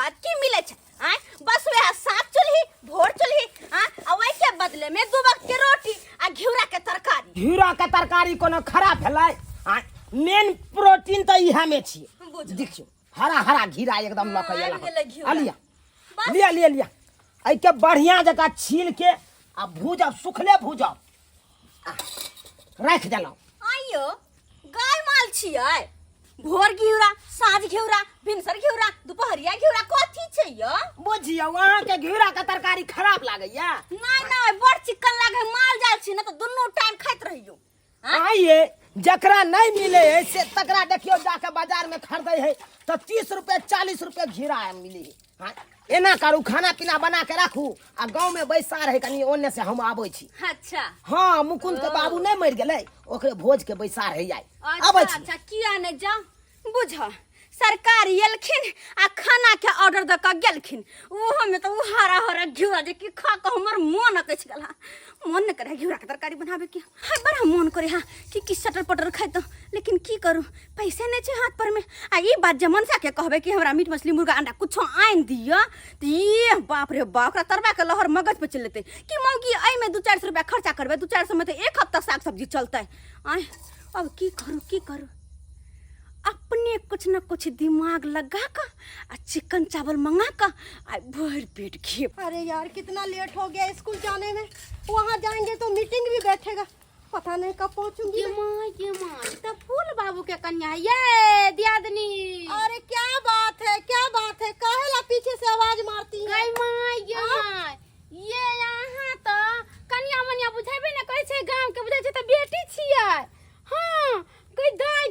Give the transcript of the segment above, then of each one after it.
बाद की मिले छे आय बस वह साग चुल्ही भोर चुल्ही आ वही के बदले में 2 वक्त के रोटी आ घिउरा के तरकारी। घिउरा के तरकारी कोनो खराब भेलै मेन प्रोटीन तो इहा में छी देखियो हरा हरा घिरा एकदम लकैला लिया लिया लिया लिया आई के बढ़िया जगह छील के आ भूजब सुखले भूजब रख देलौ। आइयो गाय माल छियै भोर घिउरा साँझ घिउरा भिनसर घिउरा दुपहरिया घिउरा कथी छै यो बुझियो वहां के घिउरा के तरकारी खराब लागैया नहीं नहीं बड़ चिकन लागे माल जाल छी न त दुन्नु टाइम खाइत रहियो। आइए जकरा नहीं मिले है से तकरा देखियो जाके बाजार में खरीदे है तो 30 रुपए 40 रुपए घिरा मिली है। एना करू खाना पीना बना के राखू आ गांव में बैसा रहे कनी ओने से हम आबै छी। अच्छा हाँ मुकुंद के बाबू नहीं मर गेलै ओकरे भोज के बैसा रहे जाय आबै छी। अच्छा किया नहीं जा बुझ सरकारी एलखिन आ खाना के ऑर्डर द के गेलखिन ओहो में तो हरा हरा घिउरा जे कि खा के हमर मन अकछ गेला मन न करे घिउरा के तरकारी बनावे के हाय बड़ा मन करे हां कि सटर पटर खाइ तो लेकिन की करू पैसे नहीं छे हाथ पर में आ ई बात जे मनसा के कहबे कि हमरा मीट मछली मुर्गा अंडा कुछो आइन दियो त ये बाप रे बाप रा तरबा के लहर मगज पे चल लेते कि मौगी आई में 200-400 रुपया खर्चा करबे 200-400 में तो एक हफ्ता साग सब्जी चलते आय अब की करू अपने कुछ न कुछ दिमाग लगा कर चिकन चावल मंगा कर भर पेट खिए। अरे यार कितना लेट हो गया स्कूल जाने में वहाँ जाएंगे तो मीटिंग भी बैठेगा पता नहीं कब पहुँचूंगी। ये माँ तो फूल बाबू के कन्या ये दियादनी। अरे क्या बात है काहेला पीछे से आवाज मारती है ये यहाँ तो कन्या मनिया बुझेबे न करे छे गांव के बुझे छे तो बेटी छियै। हाँ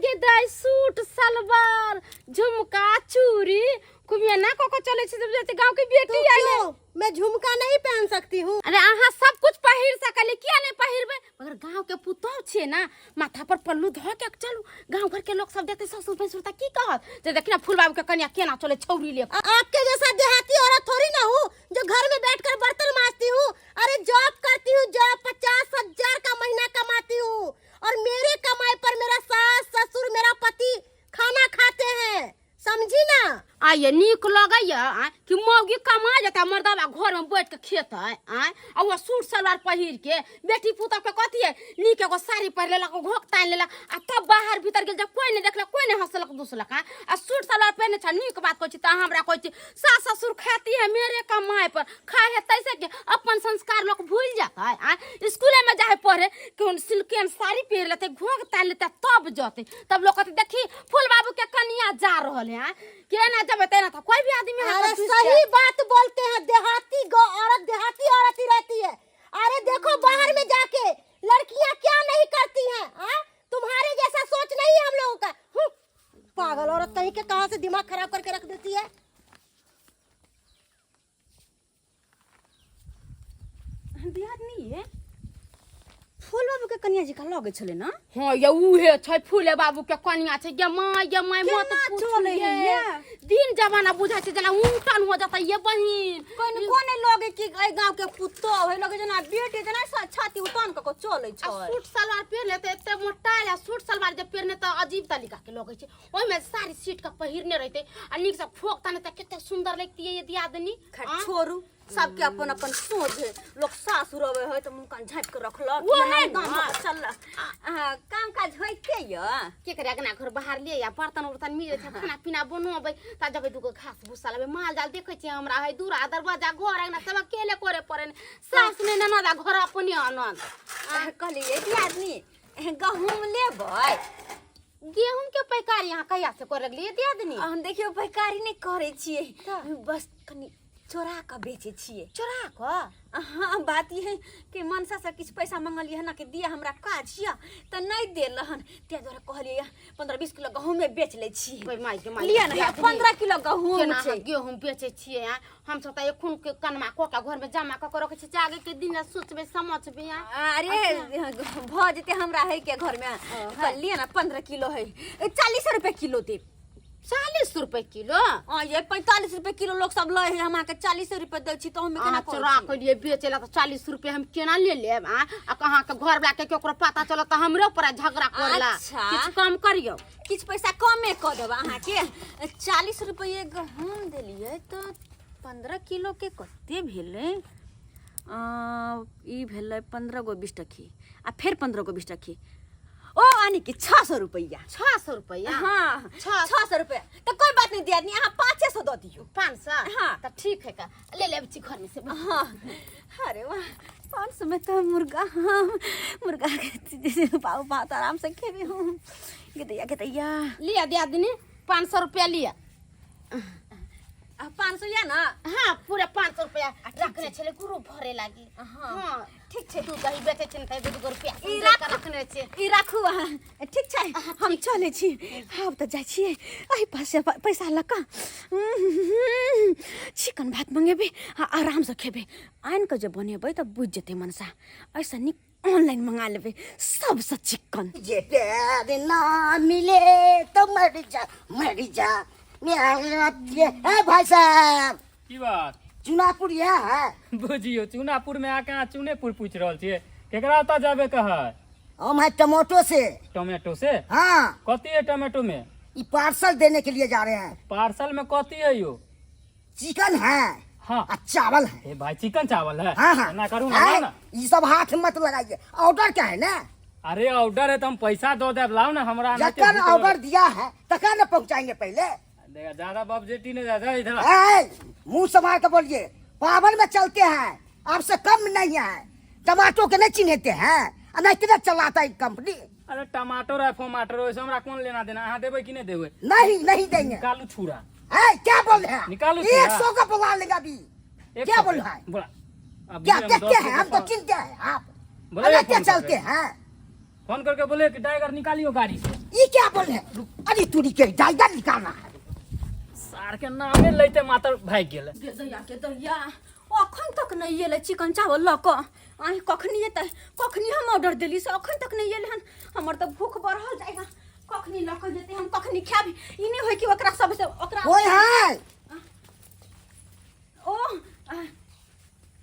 गे दाई सूट सलवार झुमका चूड़ी कुमिया ना को चले छे जब गांव के बेटी आइले मैं झुमका नहीं पहन सकती हूँ। अरे आहा सब कुछ पहिर सकले किया नहीं पहिरबे मगर गांव के पुतौ छे ना माथा पर पल्लू धो के चलू गांव घर के लोग सब देखते ससुर भसुर ता की कहत जे देखना फूल बाबू के कन्या केना चले छौरी ले। आपके जैसा देहाती औरत थोड़ी ना हूँ जो घर में बैठकर बर्तन मांजती हूँ। अरे जॉब करती हूँ जॉब 50,000 का महीना कमाती हूँ और मेरे कमाई पर मेरा सास ससुर मेरा पति खाना खाते हैं समझी ना। आये नीक लगैया कि मौगी कमा जाता मर्दावा घर में बैठ के खेत है आ वो सूट सलवार पहिर के बेटी पुता के कथी है नीक एगो साड़ी पहिर लेला घोक तान लेला आ तब बाहर भीतर गेल जब कोई नहीं देखला कोई नहीं हंसलक दुसलक आ सूट सलवार पहने छ नीक बात कहै छी त हमरा कहै छी सास ससुर खाती है मेरे कमाई पर खाए है तैसे के अपन संस्कार लोग भूल जाता है स्कूल में जाए पढ़े कौन सिल्क साड़ी पहिर लेते घोक तान लेते तब जते तब लोग कहते देखी फूल बाबू के कन्या जा रहल है के ना जब तेना था कोई भी आदमी। अरे सही बात बोलते हैं देहाती औरत ही रहती है। अरे देखो बाहर में जाके लड़कियां क्या नहीं करती हैं तुम्हारे जैसा सोच नहीं है हम लोगों का। पागल औरत कहीं के कहां से दिमाग खराब करके रख देती है। दियादनी है फूल बाबू के कन्या जी का लगे छले ना। हां ये उहे छै फूले बाबू के कन्या छै ये माय मत चले ये दिन जमाना बुझा छै जना उल्टन हो जाता ये बहिन कोने लगे कि ए गांव के पुतो है लगे जना बेटे जना छाती उतान के चले छै सूट सलवार पहन लेते एते मोटा या सूट सलवार जे पहनने त अजीब तरीका के लगे छै ओय में सारी सीट का पहिरने रहते आ नीक से फोकता ने त केते सुंदर लगती है ये दियादनी। छोरू सबके अपन अपन सोच है लोग सासुर रहे है तो मुंह कान झाँप के रखलक वो है चल काम काज होइते य के करे अगना घर बाहर ले या बर्तन उर्तन मिले छै खाना पीना बनोबै ता जब दुगो घास भूसा लेबे माल जाल देखै छी हमरा है दूरा दरवाजा घर अगना सब अकेले करे पड़े सास ने ननदा घर अपने आनंद कहलिए कि आदमी गहूम लेबै गेहूं के पैकारी यहाँ कहिया से कर लगलिए दियादनी। हम देखियो पैकारी नहीं करे छिए बस कनी चोरा के बेचे छिए। चोरा के हाँ बात ये है कि मनसा से किछ पैसा मंगलिए है ना कि दिया हमरा काज छिया त नहीं देलहन ते द्वारा कहलिए 15-20 किलो गहूम में बेच ले छी। कोई माई के माई लिया ना 15 किलो गहूम छै गेहूं बेचे छिए हम सब त एखुन के कनमा को का घर में जमा क के रखे छी जागे के दिन सोचबे समझबे। अरे भ जते हमरा है के घर में लिया ना 15 किलो है 40 रुपए किलो दे 40 रुपए किलो। ये 45 रुपए किलो लोग सब ले है, हम आके 40 रुपए दे छी तो हम केना चोरा के लिए बेचेला तो 40 रुपए हम केना ले लेब? आ कहाँ के घर वाला के केकरो पता चला तो हमरे पर झगड़ा करला। अच्छा। कुछ कम करियो। किछ पैसा कमे क देब अहाँ के। 40 रुपए गहूम देलिए तो 15 किलो के कते भेलै? ई भेलै 15 गो 20 टकी आ फिर 15 गो 20 टकी। ओ यानी कि 600 रुपया। 600 रुपया? हाँ 600 रुपया। तो कोई बात नहीं दिया, यहाँ 500 दो दियो। 500? हाँ। तो ठीक है का ले ले बच्ची घर में से। हाँ अरे वाह 500 में तो मुर्गा, हाँ मुर्गा पाव पाव आराम से खेबे हूँ। गदैया लिया दिया दिनी 500 रुपया लिया। 500 या ना? हाँ पूरा 500 रुपया रखने छले गुरु भरे लागी। हाँ ठीक छै। तू कहीं बेचे छिन त 2 रुपया ई रखने छे। ई राखू अहाँ ठीक छै। हम चले छी, हम तो जाइ छियै एहि पास से पैसा ल क चिकन भात मंगेबे आराम से खेबे। आइन के जे बनेबै त बुझ जेतै मनसा। ऐसा निक ऑनलाइन मंगा लेबे सबसे चिकन। ये प्यार ना मिले तो मर जा ए भाई साहब की बात? चुनापुर यहाँ है? बुझियो चुनापुर में आके चुनेपुर पूछ रहल छियै। केकरा ओतऽ जाबे कहै? हम है टमाटो से। टोमेटो से? हाँ कथी है टोमेटो में? ये पार्सल देने के लिए जा रहे हैं। पार्सल में कथी है यो? चिकन है हाँ और चावल है। ए भाई चिकन चावल है? हाँ हाँ ना करूँ है? ना। ये सब हाथ मत लगाइए। ऑर्डर क्या है ना? अरे ऑर्डर है तो हम पैसा दो दे लाओ ना हमरा। जब ऑर्डर दिया है तक न पहुँचाएंगे पहले। देखा ज्यादा बाप जेटी ने ज्यादा इधर। मुंह संभाल के बोलिए। पावर में चलते हैं, आपसे कम नहीं है। टमाटो के नहीं चिन्हते हैं, नहीं किधर चलाता है कंपनी। अरे टमाटर है फोमाटर वैसे हमरा कौन लेना देना? अहाँ देबै कि नहीं देबै? नहीं देंगे। निकालू छुरा। है क्या बोल रहे हैं? निकालो 100 का बुला लेगा अभी। क्या बोल रहा है? बोला अब क्या हम देखते 10 हैं? हम तो चिंते हैं आप बोले क्या फोन चलते करके। हैं। फोन करके बोले कि ड्राइवर निकालियो गाड़ी से। ये क्या बोल रहे हैं? अरे तुरी के ड्राइवर निकालना है। सार के नामे लेते मातर भाग गेल। गदैया अखन तक नहीं एले चिकन चावल ल क। आइ कखनी एतै? कखनी हम ऑर्डर देली से अखन तक नहीं एले हन। हमर त भूख बढ़ल जाएगा। कखनी ल क जेते, हम कखनी खाबी। ई नहीं होय कि ओकरा सब से ओकरा कोई है? ओ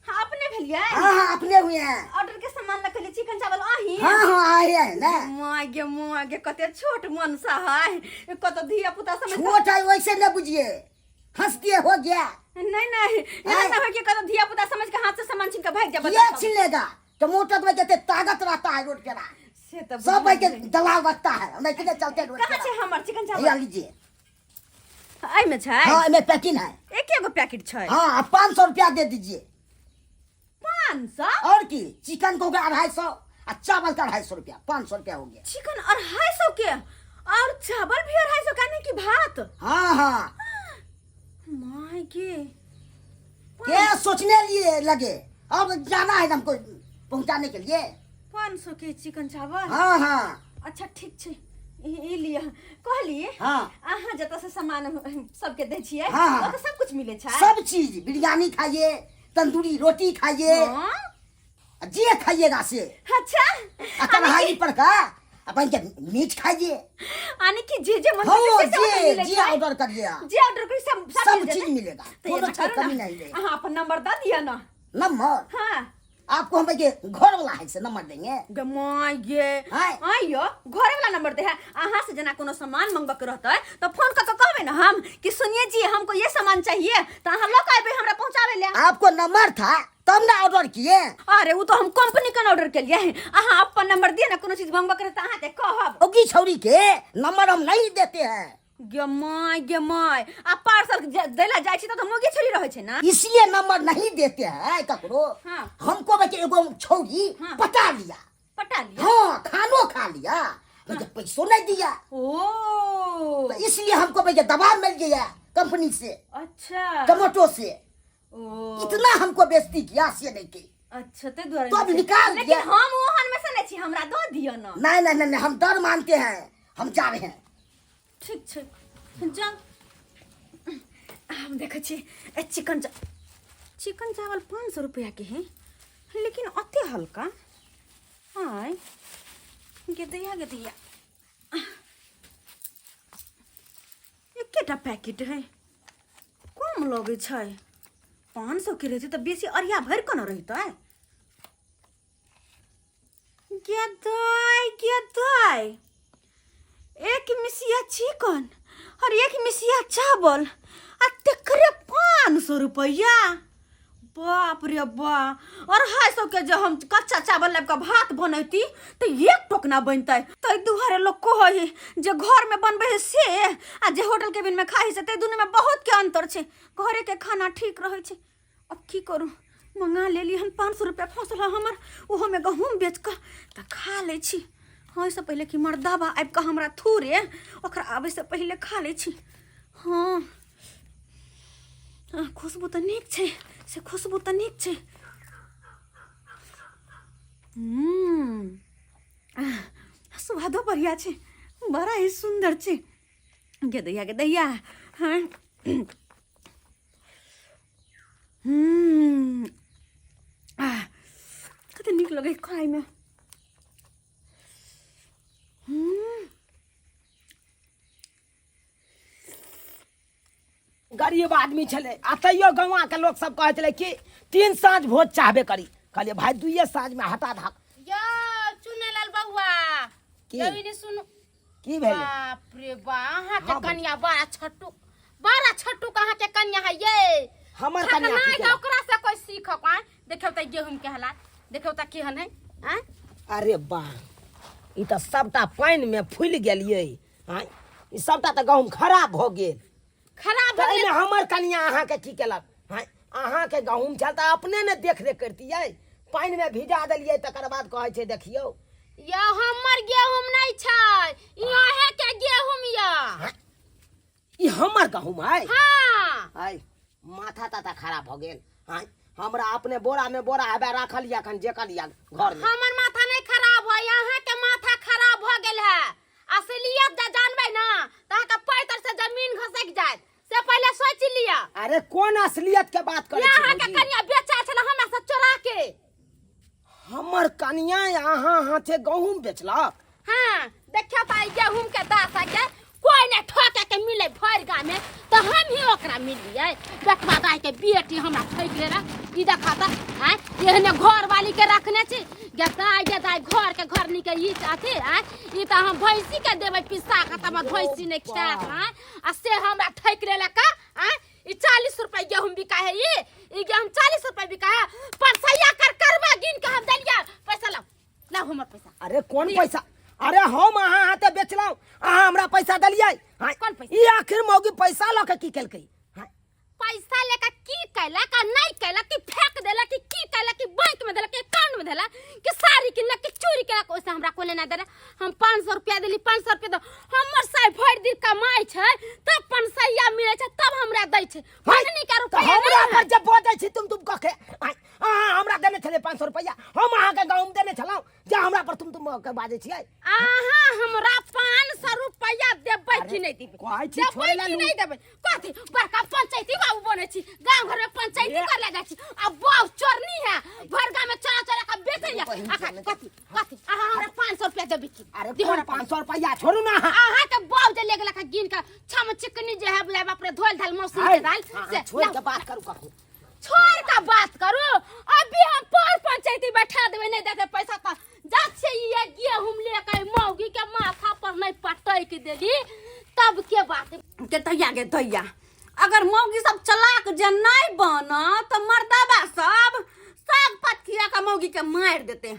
हाँ अपने भेलिए? हाँ अपने हुए हैं। ऑर्डर के सामान ल के चिकन चावल आही? हाँ आए हैं ना। मागे कते छोट मन सा है। कत धिया पुता समझ छोट है वैसे न बुझिए। हंस दिए हो गया। नहीं यहाँ ना हो कि कत धिया पुता समझ के हाथ से सामान छीन के भाग जा। ये छीन लेगा। टमाटर में जैसे ताकत रहता है रोड पे से तो सब भाई के दलाल रखता है। मैं किधर चलते रोड कहाँ छे हमर चिकन चावल? पे लीजिए। आई में छै? हाँ में पैकिंग है। एक एगो पैकेट छै? हाँ 500 रुपया दे दीजिए। 500? और की चिकन को 250 और चावल का 250 रुपया। 500 रुपया हो गया। चिकन 250 के और चावल भी 250 का? नहीं कि भात? हाँ माय के क्या सोचने लिए लगे? अब जाना है हमको पहुंचाने के लिए। 500 के चिकन चावल? हाँ अच्छा ठीक छै। ई लिया कहलिए। हाँ। अहाँ जत से सामान सबके दे छिए हाँ। तो सब कुछ मिले छै? सब चीज। बिरयानी खाइए, तंदूरी रोटी खाइए, हाँ? जे खाइएगा से। अच्छा कढ़ाई पर का अपन के मीट खाइए। आने की जे मन हो करे से सब मिले जे छै? ऑर्डर करिए आप। जे ऑर्डर करी सब सब मिल चीज जेतै? मिलेगा। तो कोनो ये चीज करो कमी ना। नहीं रहेगा। अहाँ अपन नंबर दे दिया ना। नंबर हाँ आपको हम के घर वाला है से नंबर देंगे। गमाय गे हाय। आइयो घरे वाला नंबर दे है। अहाँ से जना कोनो सामान मंगवा के रहता है तो फोन करके कहबे ना हम कि सुनिए जी हमको ये सामान चाहिए तो अहाँ लोग आबे हमरा पहुंचावे ले। आपको नंबर था तब ना ऑर्डर किए। अरे वो तो हम कंपनी का ऑर्डर के लिए है। अहाँ अपन नंबर दिए ना कोनो चीज मंगवा करे त अहाँ ते कहब। ओगी छौरी के नंबर हम नहीं देते हैं। गमाय आ पार्सल देला जाय छी तो मोगी छोरी रहे छै ना। इसलिए नंबर नहीं देते हैं ककरो। हाँ। हमको बच्चे एगो छौरी हाँ। पटा लिया। पटा लिया? हाँ खानो खा लिया मुझे पैसों नहीं दिया। ओ तो इसलिए हमको भैया दबाव मिल गया कंपनी से, अच्छा टमाटो से। ओ इतना हमको बेइज्जती किया से नहीं की। अच्छा ते द्वारा तो अब निकाल लेकिन दिया। हम ओहन में से नहीं छी, हमरा दो दियो ना। नहीं हम डर मानते हैं। हम जा रहे हैं। ठीक छै जा। हम देखे छी चिकन चावल 500 रुपया के है लेकिन अति हल्का। हाय गदिया ये के टा पैकेट है कम लगे छै 500 के रहते तो बेसी अरिया भर के न रहता है क्या एक मिसिया चिकन और एक मिसिया चावल आ तेकरे 500 रुपया बाप रे बा और 250 के जो हम कच्चा चावल लेब का भात बनैती तो एक टोकना बनतै तो दुहारे लोग कहे जे घर में बनबे है से आ जे होटल केबिन में खाई से ते दुनु में बहुत के अंतर छे घरे के खाना ठीक रहे छे अब की करूं मंगा लेली हम 500 रुपया फसल हमर ओहो में गहूम बेच के त खा ले छी हाँ से पहले कि मर्दाबा आबि के हमरा थूरे ओकरा आबै से पहले खा ले छी हाँ खुशबू तो नीक छे से खुशबू तो नीक छे स्वादो बढ़िया छे बड़ा ही सुंदर छे गे दैया हाँ कते नीक लगे खाए में गरीब आदमी छले आ तैयो गंवा के लोग सब कहे छले कि 3 साँझ भोज चाहबे करी कहलिए भाई 2 साँझ में हटा धाक यो चुनेलाल बउआ की? यो इने सुनु की भेले बाप रे बा अहाँ के हाँ, कन्या बड़ा छट्टू कहाँ के कन्या है ये हमर कन्या की नहीं केला? ओकरा से कोई सीख पाए देखौ त गेहूं के हालात देखौ त केहन है हैं अरे बा ई तो सबटा पानी में फूल गेलिए हां ई सबटा तो गहूम खराब हो गेल खराब तो हो गेल हमर कन्या अहाँ के की केलक हां अहाँ के गहूम चलता अपने ने देख रेख करतियै पानी में भिजा देलिए तकर बाद कहै छै देखियो यो हमर गेहूं नहीं छै इहे के गेहूं या ई हमर गहूम है हां हाय माथा ताता खराब हो गेल हाय हमरा अपने बोरा में बोरा हबे राखल या खन जेकल या घर में हमर माथा नहीं खराब है यहाँ के माथा खराब हो गेल है असलियत जा जानबे ना ता का पैतर से जमीन घसक जाए से पहले सोच लिया अरे कौन असलियत के बात करे छी यहाँ के कन्या बेचा छला हमरा से चोरा के हमर कन्या यहाँ हाथे गहूम बेचलक हां देखा पाई गेहूं के दासा के कोई ने ठोके के मिले भर गाँव में तो हम ही ओकरा मिलिए बेटवा गाय के बेटी हमरा ठोक लेला ई देखाता हैं एहने घर वाली के रखने छी गदाई घर के घर निके ई चाहते हैं ई तो हम भैंसी के देबे पिसा के तब भैंसी ने खा हैं आ से हमरा ठोक लेला का हैं ई 40 रुपए गेहूं बिका है ई गेहूं 40 रुपए बिका है परसैया करवा गिन के हम देलिया पैसा लाओ हमर पैसा अरे कौन पैसा अरे हम अहाँ हाथे बेचलौ अहाँ हमरा पैसा देलियै कौन पैसा? ई आखिर मौगी पैसा ल के की केलकै पैसा लेकर की कैला का नहीं कैला कि फेंक देला कि की कैला कि बैंक में देला कि अकाउंट में देला कि साड़ी किनला कि चोरी केला ओसे हमरा कोने ना देला हम 500 रुपया देली 500 रुपया दो हमर साई भर दिन कमाई छै तब पंसैया मिले छै तब हमरा दै छै हमनी के तो रुपया हमरा पर जब बोलै छी तुम कखे अहाँ हमरा देने छले 500 रुपया हम अहाँ के गाँव में देने छलौ जे हमरा पर तुम के बाजै छियै आहा हमरा 500 रुपया देबै कि नहीं देबै कहै छी छोड़े ला नहीं देबै कथि बड़का पंचायती बाबू बने छी गांव घर में पंचायती कर ले जाइ छी अब बाऊ चोरनी है भर गांव में चोरा के बेचैया कथि आहा हमरा 500 रुपया देबै की अरे कौन 500 रुपया छोड़ू ना आहा के बाऊ जे ले गेला का गिन का छम चिकनी जे है बुलाए बाप रे धोल धाल मौसी के दाल से छोड़ के बात करू कखू छोड़ का बात करू अभी हम पर पंचायती बैठा देबै नहीं देते पैसा का जब से ये गेहूं लेके मौगी के माथा पर नहीं पटक देली तब के बात के दैया अगर मौगी सब चलाक जे नहीं बना तो मर्दाबा सब साग पात खिया का मौगी के मार देते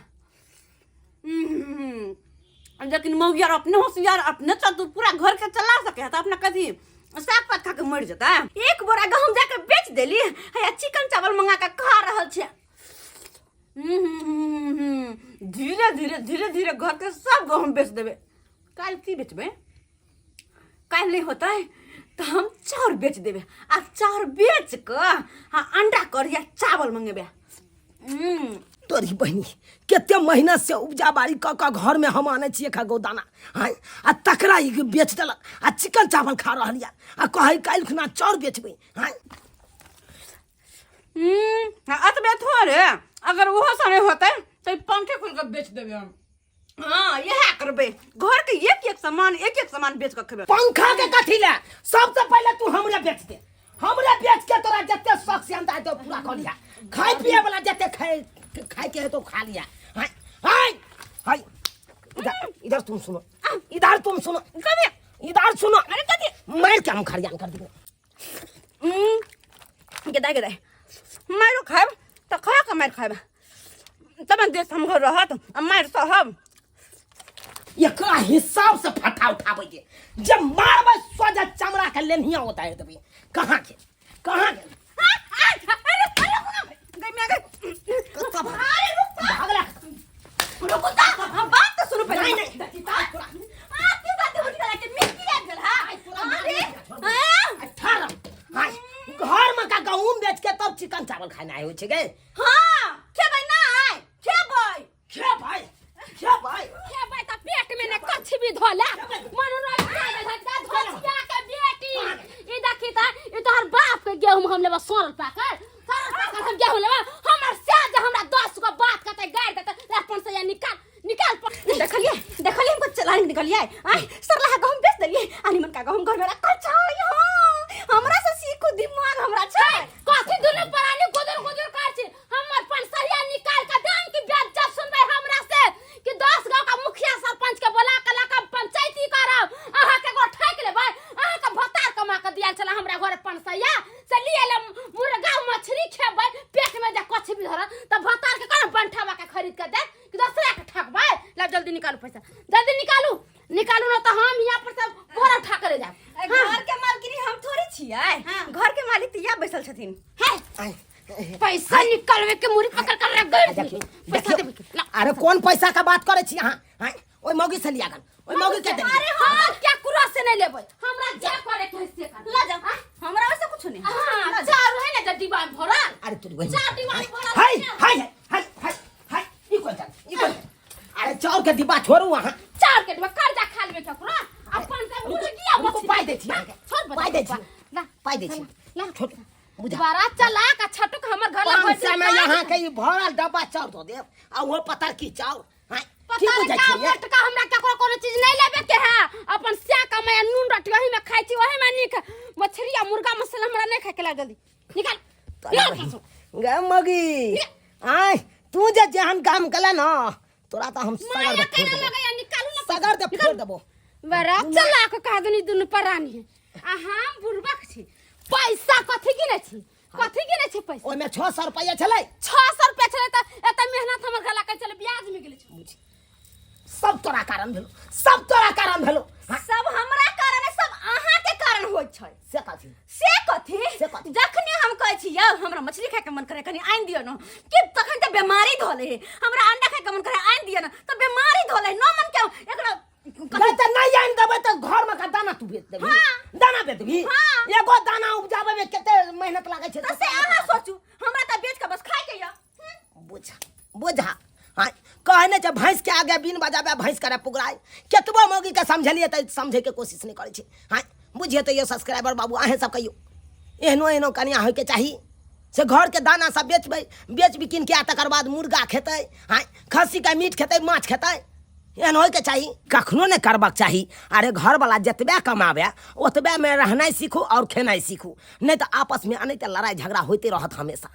लेकिन मौगी यार अपने होशियार अपने चतुर पूरा घर के चला सके है तो अपना कथी साग पात खा के मर जाता है एक बोरा गहूम जाके बेच देली है चिकन चावल मंगा के खा रहल छे धीरे धीरे धीरे धीरे घर के सब गहूम बेच देवे काल की बेचबे काल नहीं होता है तो हम चाउर बेच देवे आ चाउर बेच के अंडा करिया चावल मंगेबे तोरी बहनी केते मेहनत से उपजा बाड़ी क घर में हम आने छिए खा गोदाना हां आ तकरा ई बेच देलक आ चिकन चावल खा रहल या आ कहै काल खुना चाउर बेचबै हां अतबे थोड़े अगर वो सने होते तो पंखे खोल के बेच देवे हम हाँ यह कर करबे घर के एक एक सामान बेच के खेबे पंखा के कथी ले सबसे पहले तू हमरे बेच दे हमरे बेच के तोरा जत्ते शौक से अंदा तो पूरा कर लिया खाए पिए वाला जत्ते खाए के है तो खा लिया हाय हाय हाय इधर तुम सुनो इधर सुनो अरे कथी मार के हम खरियान कर देंगे गदाई मारो खाब तो खा के मार खाब तब देश हम घर रहत मार सहब एकरा हिसाब से फटा उठाबै जे जब मारबै सोजा चमड़ा के लेनिया होता है तभी कहां के भागला रुकुता हम बात तो सुनो पहले नहीं की बात होती है कि मिट्टी लग गल हां हाय घर में का गहूम बेच के तब चिकन चावल खाना है होछे गे हां खेबै ना आय खेबै खेबै त पेट में ने कछ भी धोला मनोरंजन धक्का धोसिया के बेटी ई देखी त ई तोहर बाप के गेहूं हम लेबा सोरल पाकर हम गेहूं लेबा हमर से जे हमरा 10 को बात कहते गाड़ देते अपन से निकाल देखलिए हमको चलाने निकलिए आय सरला गहूम बेच देलिए आनी मन का गहूम घर में रखल छै हमरा से सीखू दिमाग हमरा छै कथि दुनु परानी गुदर कर छी हमर पंसरिया निकाल के दाम की ब्याज जब सुनबै हमरा से कि 10 गांव का मुखिया सरपंच के बोला के लाका पंचायती करब अहा के गो ठैक लेबै अहा के भतार कमा के दियाल छला हमरा घर पंसरिया से लिए ले मुर्गा मछली खेबै पेट में जे कछ भी धर त भतार के कर बंठावा के खरीद के दे कि दूसरा के ठकबै ला जल्दी निकालू पैसा जल्दी निकालू ना त हम यहां पर से बोरा उठा करे जाब घर के मालकिनी हम थोड़ी छियै घर के मालिक त यहाँ बैसल छथिन पैसा निकालवे के मुरी पकड़ कर रख गई पैसा दे अरे कौन पैसा का बात करे छी हां ओय मौगी से लिया गन ओय मौगी के दे अरे हां क्या कुरा से नहीं लेबै हमरा जे करे के से कर ला जा हमरा वैसे कुछ नहीं हां चार है ना दीवान भरा अरे तू चार दीवान भरा हाय ई कोन अरे चार के डिब्बा छोड़ू वहां चार के डिब्बा कर्जा खा लेबे क्या कुरा अपन से मुर्गिया हमको पाई दे छी छोड़ पाई दे छी ला पाई दे छी ला छोड़ बुझा बारा चला का छटुक हमर घर ला पाँच सौ में यहाँ के ई भरल डब्बा चाउर दो देव आ वो पतर की चाउर हां की पता बुझै का छी मटका हमरा केकरो कोनो चीज नहीं लेबे के है अपन स्या का मैं नून रोटी वही में खाई छी वही में निक मछली मुर्गा मसाला हमरा नहीं खाए के ला जल्दी निकाल गे मगी आय तू जे जहन काम कला ना तोरा त हम सगर दे फोड़ देबो निकालू ना सगर दे फोड़ देबो बरा चला के कह दनी दुनु परानी है आ हम बुरबक छी पैसा कथि गिने छी पैसा ओय में 600 रुपया छलै 600 रुपया छले त एत मेहनत हमर गला के चले ब्याज में गेले छी सब तोरा कारण भेलो सब हमरा कारण है सब अहाँ के कारण होय छै से कथी जखने हम कहै छी यौ हमरा मछली खाए के मन करे कनी आइन दियो न कि तखन त बीमारी धोले हमरा अंडा खाए के मन करे आइन दियो न त बीमारी धोले न मन के एकरा कहते नहीं आइन देबै त घर में का दाना तू बेच देबी दाना बेच देबी एगो दाना उपजाबे में कते मेहनत लागे छै त से अहाँ सोचू हमरा त बेच के बस खाए के या बुझा हां कहने छ भैंस के आगे बीन बजाबे भैंस करे पुगराय केतबो मौगी के समझलिए त समझे के कोशिश नहीं करे छै हां बुझिए त ये सब्सक्राइबर बाबू आहे सब कहियो एहनो कनिया होय के चाही से घर के दाना सब बेच बिकिन के तकर बाद मुर्गा खेतै हां खस्सी का मीट खेतै माछ खेतै एहन होय के चाही कखनो ने करबाक चाही अरे घर वाला जतबे कमावे ओतबे में रहनाइ सीखू और खेनाइ सीखू नहीं तो आपस में नहीं तो लड़ाई झगड़ा होते रहत हमेशा।